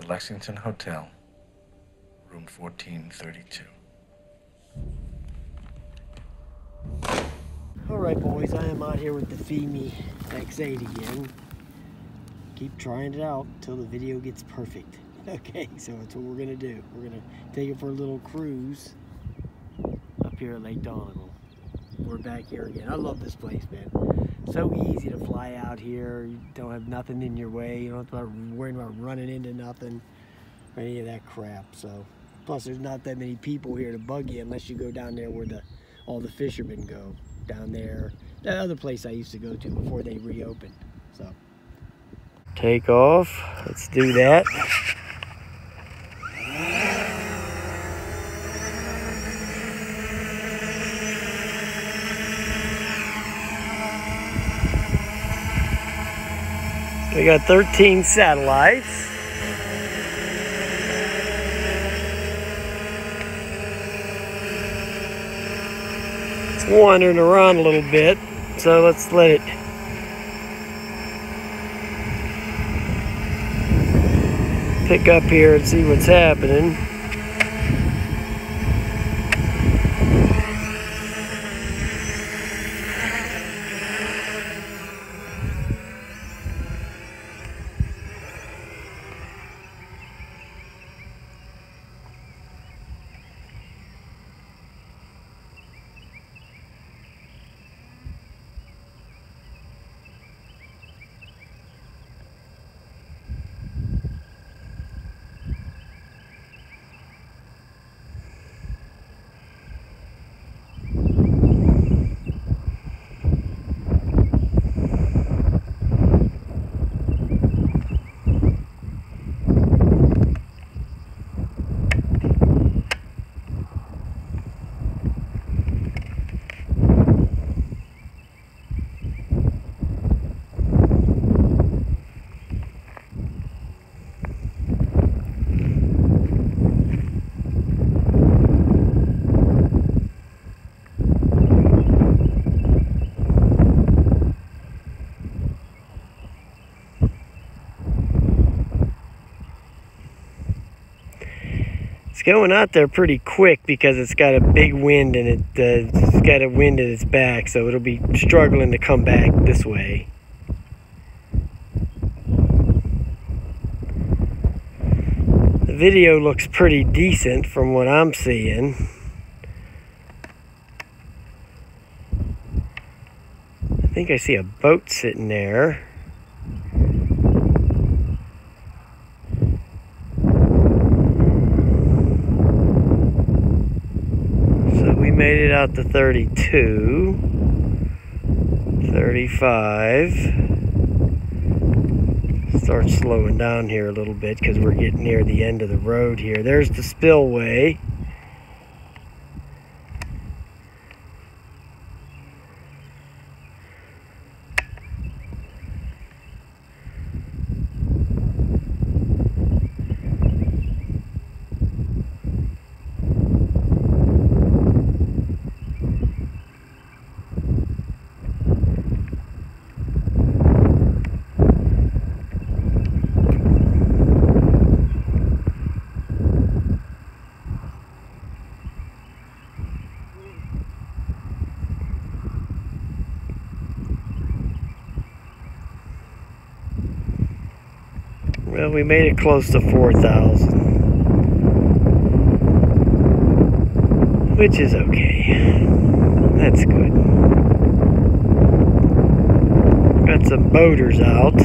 The Lexington Hotel, room 1432. Alright boys, I am out here with the FIMI X8 again. Keep trying it out until the video gets perfect. Okay, so that's what we're going to do. We're going to take it for a little cruise up here at Lake Donegal. We're back here again. I love this place, man. So easy to fly out here. You don't have nothing in your way. You don't have to worry about running into nothing or any of that crap. So, plus there's not that many people here to bug you unless you go down there where all the fishermen go. Down there, that other place I used to go to before they reopened. So, take off. Let's do that. We got 13 satellites. It's wandering around a little bit, so let's let it pick up here and see what's happening. It's going out there pretty quick because it's got a big wind and it's got a wind at its back, so it'll be struggling to come back this way. The video looks pretty decent from what I'm seeing. I think I see a boat sitting there. Made it out to 32, 35. Start slowing down here a little bit because we're getting near the end of the road here. There's the spillway. Well, we made it close to 4,000, which is okay. That's good. Got some boaters out.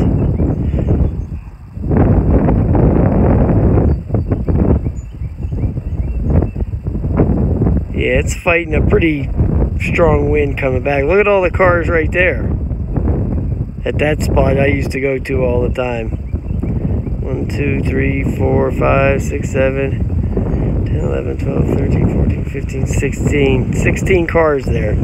Yeah, it's fighting a pretty strong wind coming back. Look at all the cars right there. At that spot I used to go to all the time. 1, 2, 3, 4, 5, 6, 7, 10, 11, 12, 13, 14, 15, 16. 16 cars there.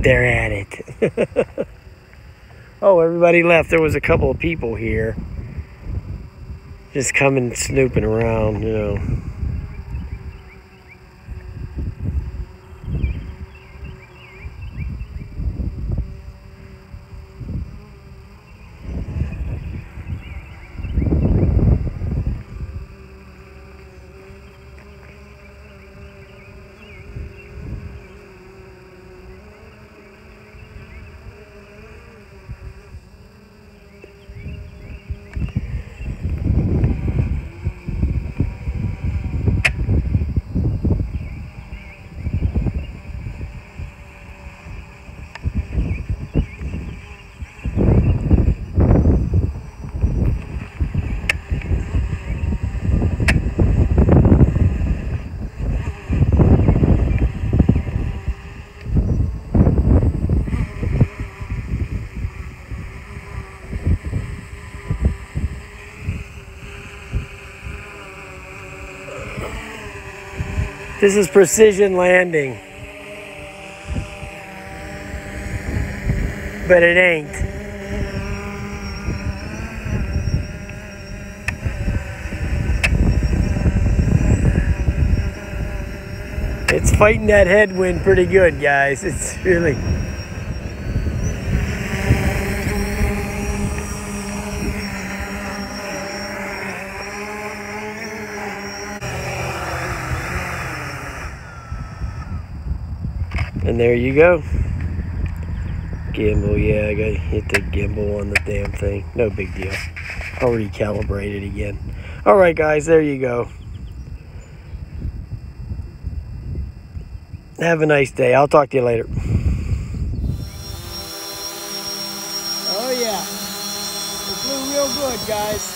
they're at it. Oh, everybody left. There was a couple of people here. Just coming snooping around, you know. This is precision landing. But it ain't. It's fighting that headwind pretty good, guys. It's really... And there you go. Gimbal, yeah, I gotta hit the gimbal on the damn thing. No big deal. I'll recalibrate it again. Alright guys, there you go. Have a nice day. I'll talk to you later. Oh yeah. It flew real good, guys.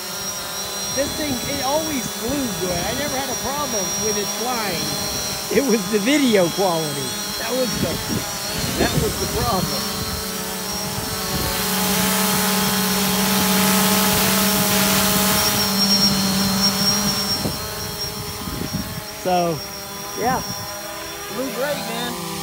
This thing, it always flew good. I never had a problem with it flying. It was the video quality. That was the problem. So, yeah, flew great, man.